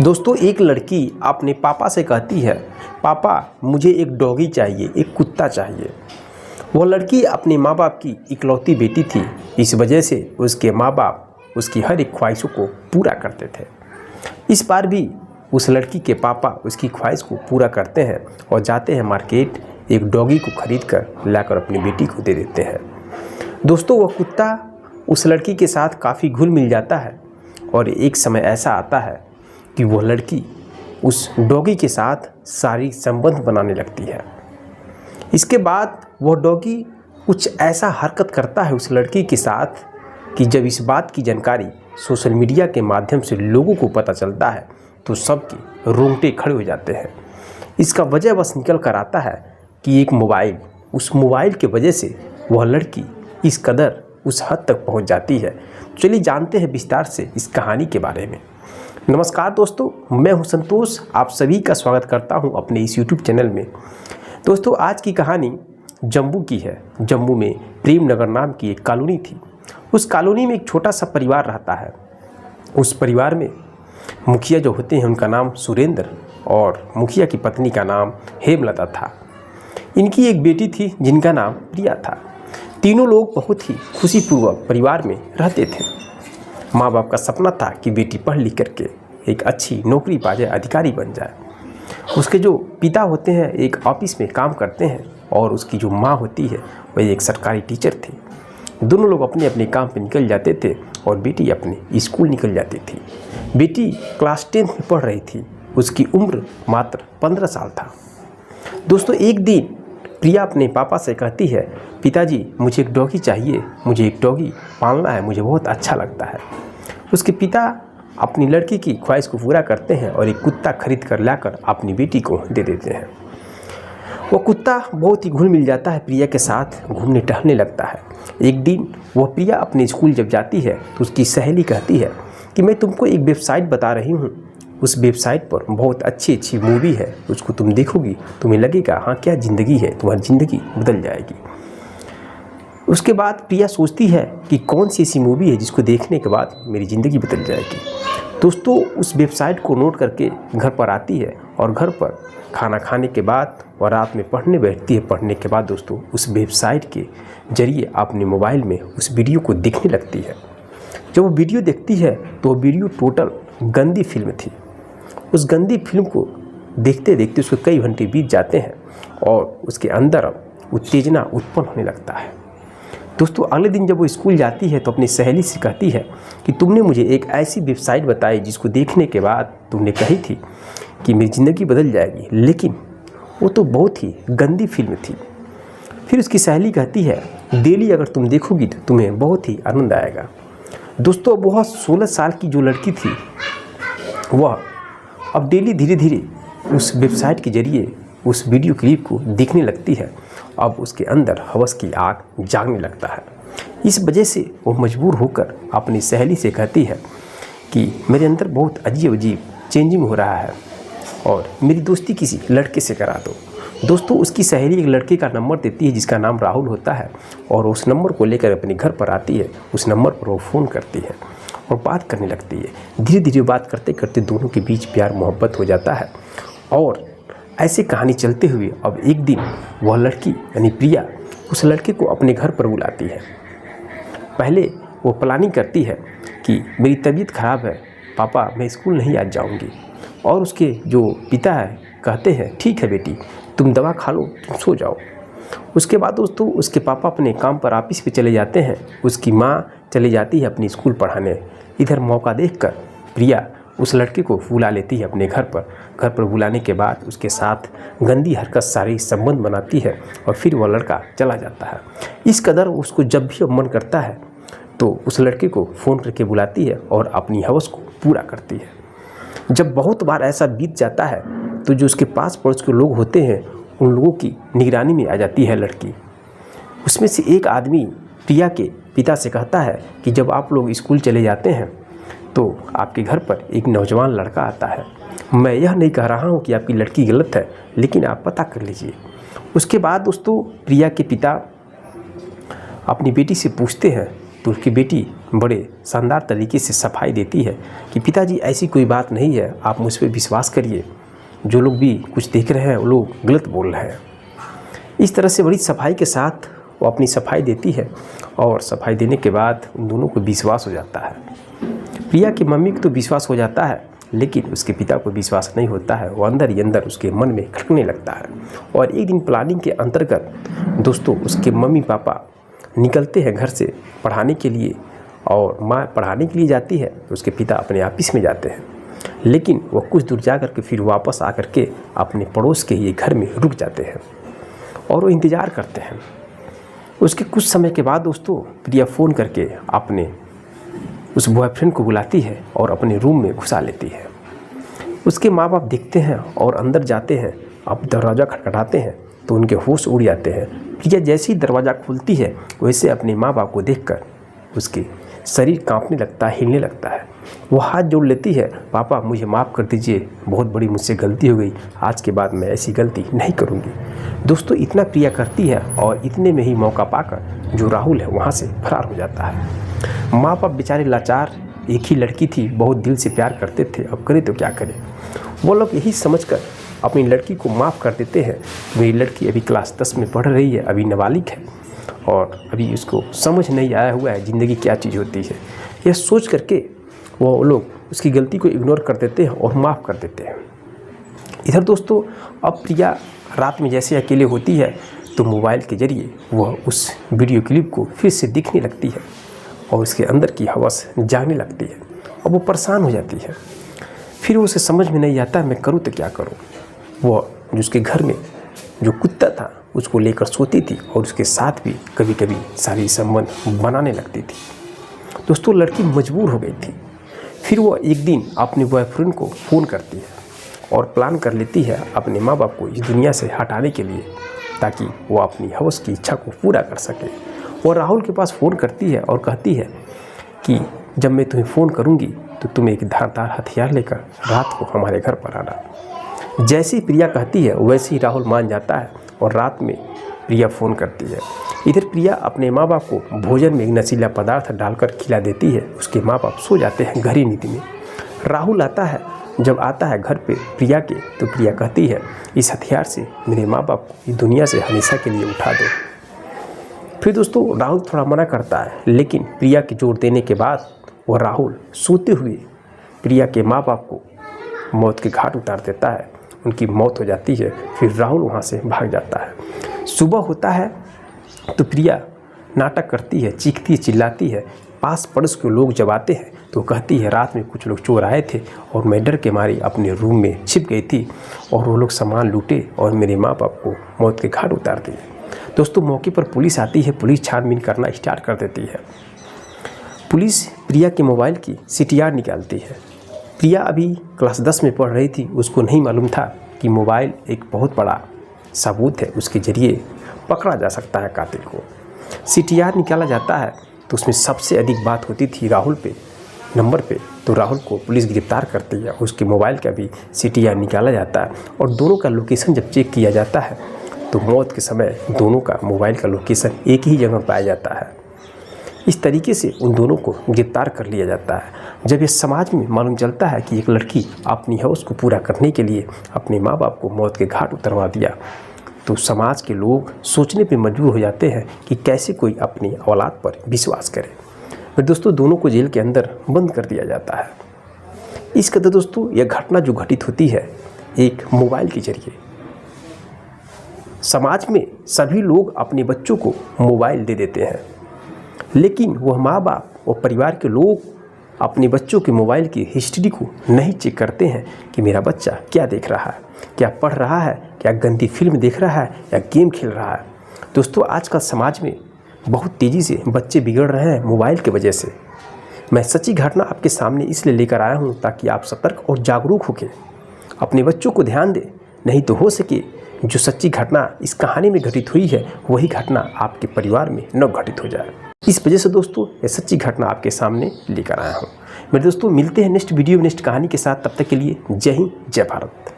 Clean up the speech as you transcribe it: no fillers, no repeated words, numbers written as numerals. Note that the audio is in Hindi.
दोस्तों, एक लड़की अपने पापा से कहती है, पापा मुझे एक डॉगी चाहिए, एक कुत्ता चाहिए। वह लड़की अपने माँ बाप की इकलौती बेटी थी। इस वजह से उसके माँ बाप उसकी हर एक ख्वाहिशों को पूरा करते थे। इस बार भी उस लड़की के पापा उसकी ख्वाहिश को पूरा करते हैं और जाते हैं मार्केट, एक डॉगी को खरीद कर लाकर अपनी बेटी को दे देते हैं। दोस्तों, वह कुत्ता उस लड़की के साथ काफ़ी घुल मिल जाता है और एक समय ऐसा आता है कि वह लड़की उस डॉगी के साथ शारीरिक संबंध बनाने लगती है। इसके बाद वह डॉगी कुछ ऐसा हरकत करता है उस लड़की के साथ कि जब इस बात की जानकारी सोशल मीडिया के माध्यम से लोगों को पता चलता है तो सबके रोंगटे खड़े हो जाते हैं। इसका वजह बस निकल कर आता है कि एक मोबाइल, उस मोबाइल के वजह से वह लड़की इस कदर उस हद तक पहुंच जाती है। चलिए जानते हैं विस्तार से इस कहानी के बारे में। नमस्कार दोस्तों, मैं हूं संतोष, आप सभी का स्वागत करता हूं अपने इस YouTube चैनल में। दोस्तों, आज की कहानी जम्मू की है। जम्मू में प्रेम नगर नाम की एक कॉलोनी थी। उस कॉलोनी में एक छोटा सा परिवार रहता है। उस परिवार में मुखिया जो होते हैं उनका नाम सुरेंद्र और मुखिया की पत्नी का नाम हेमलता था। इनकी एक बेटी थी जिनका नाम प्रिया था। तीनों लोग बहुत ही खुशीपूर्वक परिवार में रहते थे। माँ बाप का सपना था कि बेटी पढ़ लिख करके एक अच्छी नौकरी पा जाए, अधिकारी बन जाए। उसके जो पिता होते हैं एक ऑफिस में काम करते हैं और उसकी जो माँ होती है वह एक सरकारी टीचर थी। दोनों लोग अपने अपने काम पर निकल जाते थे और बेटी अपने स्कूल निकल जाती थी। बेटी क्लास 10 में पढ़ रही थी। उसकी उम्र मात्र 15 साल था। दोस्तों, एक दिन प्रिया अपने पापा से कहती है, पिताजी मुझे एक डॉगी चाहिए, मुझे एक डॉगी पालना है, मुझे बहुत अच्छा लगता है। उसके पिता अपनी लड़की की ख्वाहिश को पूरा करते हैं और एक कुत्ता खरीद कर लाकर अपनी बेटी को दे देते हैं। वह कुत्ता बहुत ही घुल मिल जाता है, प्रिया के साथ घूमने टहलने लगता है। एक दिन वह प्रिया अपने स्कूल जब जाती है तो उसकी सहेली कहती है कि मैं तुमको एक वेबसाइट बता रही हूँ, उस वेबसाइट पर बहुत अच्छी अच्छी मूवी है, उसको तुम देखोगी तुम्हें लगेगा हाँ क्या ज़िंदगी है, तुम्हारी ज़िंदगी बदल जाएगी। उसके बाद प्रिया सोचती है कि कौन सी ऐसी मूवी है जिसको देखने के बाद मेरी ज़िंदगी बदल जाएगी। दोस्तों, उस वेबसाइट को नोट करके घर पर आती है और घर पर खाना खाने के बाद और रात में पढ़ने बैठती है। पढ़ने के बाद दोस्तों उस वेबसाइट के जरिए अपने मोबाइल में उस वीडियो को देखने लगती है। जब वो वीडियो देखती है तो वो वीडियो टोटल गंदी फिल्म थी। उस गंदी फिल्म को देखते देखते उसको कई घंटे बीत जाते हैं और उसके अंदर अब उत्तेजना उत्पन्न होने लगता है। दोस्तों, अगले दिन जब वो स्कूल जाती है तो अपनी सहेली से कहती है कि तुमने मुझे एक ऐसी वेबसाइट बताई जिसको देखने के बाद तुमने कही थी कि मेरी ज़िंदगी बदल जाएगी, लेकिन वो तो बहुत ही गंदी फिल्म थी। फिर उसकी सहेली कहती है, डेली अगर तुम देखोगी तो तुम्हें बहुत ही आनंद आएगा। दोस्तों, वह 16 साल की जो लड़की थी वह अब डेली धीरे धीरे उस वेबसाइट के जरिए उस वीडियो क्लिप को देखने लगती है। अब उसके अंदर हवस की आग जागने लगता है। इस वजह से वो मजबूर होकर अपनी सहेली से कहती है कि मेरे अंदर बहुत अजीब अजीब चेंजिंग हो रहा है और मेरी दोस्ती किसी लड़के से करा दो। दोस्तों, उसकी सहेली एक लड़के का नंबर देती है जिसका नाम राहुल होता है और उस नंबर को लेकर अपने घर पर आती है। उस नंबर पर वो फ़ोन करती है और बात करने लगती है। धीरे धीरे बात करते करते दोनों के बीच प्यार मोहब्बत हो जाता है और ऐसे कहानी चलते हुए अब एक दिन वह लड़की यानी प्रिया उस लड़के को अपने घर पर बुलाती है। पहले वो प्लानिंग करती है कि मेरी तबीयत ख़राब है पापा, मैं स्कूल नहीं आज जाऊंगी। और उसके जो पिता है कहते हैं ठीक है बेटी, तुम दवा खा लो, तुम सो जाओ। उसके बाद दोस्तों उसके पापा अपने काम पर ऑफिस पे चले जाते हैं। उसकी माँ चली जाती है अपनी स्कूल पढ़ाने। इधर मौका देखकर प्रिया उस लड़के को बुला लेती है अपने घर पर। घर पर बुलाने के बाद उसके साथ गंदी हरकत, शारीरिक संबंध बनाती है और फिर वह लड़का चला जाता है। इस कदर उसको जब भी मन करता है तो उस लड़के को फ़ोन करके बुलाती है और अपनी हवस को पूरा करती है। जब बहुत बार ऐसा बीत जाता है तो जो उसके पास पड़ोस के लोग होते हैं उन लोगों की निगरानी में आ जाती है लड़की। उसमें से एक आदमी प्रिया के पिता से कहता है कि जब आप लोग स्कूल चले जाते हैं तो आपके घर पर एक नौजवान लड़का आता है। मैं यह नहीं कह रहा हूँ कि आपकी लड़की गलत है, लेकिन आप पता कर लीजिए। उसके बाद दोस्तों प्रिया के पिता अपनी बेटी से पूछते हैं तो उसकी बेटी बड़े शानदार तरीके से सफाई देती है कि पिताजी ऐसी कोई बात नहीं है, आप मुझ पर विश्वास करिए, जो लोग भी कुछ देख रहे हैं वो लोग गलत बोल रहे हैं। इस तरह से बड़ी सफाई के साथ वो अपनी सफाई देती है और सफाई देने के बाद उन दोनों को विश्वास हो जाता है। प्रिया की मम्मी को तो विश्वास हो जाता है, लेकिन उसके पिता को विश्वास नहीं होता है। वो अंदर ही अंदर उसके मन में खटकने लगता है। और एक दिन प्लानिंग के अंतर्गत दोस्तों उसके मम्मी पापा निकलते हैं घर से पढ़ाने के लिए, और माँ पढ़ाने के लिए जाती है तो उसके पिता अपने ऑफिस में जाते हैं। लेकिन वो कुछ दूर जा कर के फिर वापस आकर के अपने पड़ोस के ही घर में रुक जाते हैं और वो इंतज़ार करते हैं। उसके कुछ समय के बाद दोस्तों प्रिया फ़ोन करके अपने उस बॉयफ्रेंड को बुलाती है और अपने रूम में घुसा लेती है। उसके माँ बाप देखते हैं और अंदर जाते हैं। अब दरवाज़ा खटखटाते हैं तो उनके होश उड़ जाते हैं। प्रिया जैसे ही दरवाज़ा खुलती है वैसे अपने माँ बाप को देखकर उसके शरीर कांपने लगता है, हिलने लगता है। वो हाथ जोड़ लेती है, पापा मुझे माफ़ कर दीजिए, बहुत बड़ी मुझसे गलती हो गई, आज के बाद मैं ऐसी गलती नहीं करूँगी। दोस्तों इतना प्रिया करती है और इतने में ही मौका पाकर जो राहुल है वहाँ से फरार हो जाता है। माँ बाप बेचारे लाचार, एक ही लड़की थी, बहुत दिल से प्यार करते थे, अब करें तो क्या करें। वो लोग यही समझकर अपनी लड़की को माफ़ कर देते हैं। मेरी लड़की अभी क्लास 10 में पढ़ रही है, अभी नाबालिग है और अभी उसको समझ नहीं आया हुआ है ज़िंदगी क्या चीज़ होती है। यह सोच करके वो लोग उसकी गलती को इग्नोर कर देते हैं और माफ़ कर देते हैं। इधर दोस्तों अब प्रिया रात में जैसे अकेले होती है तो मोबाइल के ज़रिए वह उस वीडियो क्लिप को फिर से दिखने लगती है और उसके अंदर की हवस जागने लगती है और वो परेशान हो जाती है। फिर उसे समझ में नहीं आता मैं करूँ तो क्या करूँ। वह जो उसके घर में जो कुत्ता था उसको लेकर सोती थी और उसके साथ भी कभी कभी शारीरिक संबंध बनाने लगती थी। दोस्तों लड़की मजबूर हो गई थी। फिर वो एक दिन अपने बॉयफ्रेंड को फ़ोन करती है और प्लान कर लेती है अपने माँ बाप को इस दुनिया से हटाने के लिए, ताकि वो अपनी हवस की इच्छा को पूरा कर सके। वो राहुल के पास फ़ोन करती है और कहती है कि जब मैं तुम्हें फ़ोन करूँगी तो तुम एक धारदार हथियार लेकर रात को हमारे घर पर आना। जैसी प्रिया कहती है वैसे ही राहुल मान जाता है और रात में प्रिया फ़ोन करती है। इधर प्रिया अपने माँ बाप को भोजन में एक नशीला पदार्थ डालकर खिला देती है। उसके माँ बाप सो जाते हैं गहरी नींद में। राहुल आता है, जब आता है घर पे प्रिया के तो प्रिया कहती है इस हथियार से मेरे माँ बाप को इस दुनिया से हमेशा के लिए उठा दो। फिर दोस्तों राहुल थोड़ा मना करता है, लेकिन प्रिया के जोर देने के बाद वह राहुल सोते हुए प्रिया के माँ बाप को मौत के घाट उतार देता है। उनकी मौत हो जाती है। फिर राहुल वहाँ से भाग जाता है। सुबह होता है तो प्रिया नाटक करती है, चीखती है, चिल्लाती है। पास पड़ोस के लोग जब आते हैं तो कहती है रात में कुछ लोग चोर आए थे और मैं डर के मारी अपने रूम में छिप गई थी और वो लोग सामान लूटे और मेरे माँ बाप को मौत के घाट उतार दिए। दोस्तों मौके पर पुलिस आती है। पुलिस छानबीन करना स्टार्ट कर देती है। पुलिस प्रिया के मोबाइल की CTR निकालती है। प्रिया अभी क्लास 10 में पढ़ रही थी। उसको नहीं मालूम था कि मोबाइल एक बहुत बड़ा सबूत है, उसके ज़रिए पकड़ा जा सकता है कातिल को। CTR निकाला जाता है तो उसमें सबसे अधिक बात होती थी राहुल पे नंबर पे। तो राहुल को पुलिस गिरफ्तार करती है। उसके मोबाइल का भी CTR निकाला जाता है और दोनों का लोकेशन जब चेक किया जाता है तो मौत के समय दोनों का मोबाइल का लोकेशन एक ही जगह पाया जाता है। इस तरीके से उन दोनों को गिरफ्तार कर लिया जाता है। जब ये समाज में मालूम चलता है कि एक लड़की अपनी हवस को पूरा करने के लिए अपने माँ बाप को मौत के घाट उतरवा दिया, तो समाज के लोग सोचने पे मजबूर हो जाते हैं कि कैसे कोई अपनी औलाद पर विश्वास करे। फिर दोस्तों दोनों को जेल के अंदर बंद कर दिया जाता है। इस कदर दोस्तों यह घटना जो घटित होती है एक मोबाइल के जरिए। समाज में सभी लोग अपने बच्चों को मोबाइल दे देते हैं, लेकिन वह माँ बाप और परिवार के लोग अपने बच्चों के मोबाइल की हिस्ट्री को नहीं चेक करते हैं कि मेरा बच्चा क्या देख रहा है, क्या पढ़ रहा है, क्या गंदी फिल्म देख रहा है या गेम खेल रहा है। दोस्तों आजकल समाज में बहुत तेज़ी से बच्चे बिगड़ रहे हैं मोबाइल की वजह से। मैं सच्ची घटना आपके सामने इसलिए लेकर आया हूँ ताकि आप सतर्क और जागरूक होकर अपने बच्चों को ध्यान दें। नहीं तो हो सके जो सच्ची घटना इस कहानी में घटित हुई है वही घटना आपके परिवार में न घटित हो जाए। इस वजह से दोस्तों ये सच्ची घटना आपके सामने लेकर आया हूँ। मेरे दोस्तों मिलते हैं नेक्स्ट वीडियो नेक्स्ट कहानी के साथ। तब तक के लिए जय हिंद, जय भारत।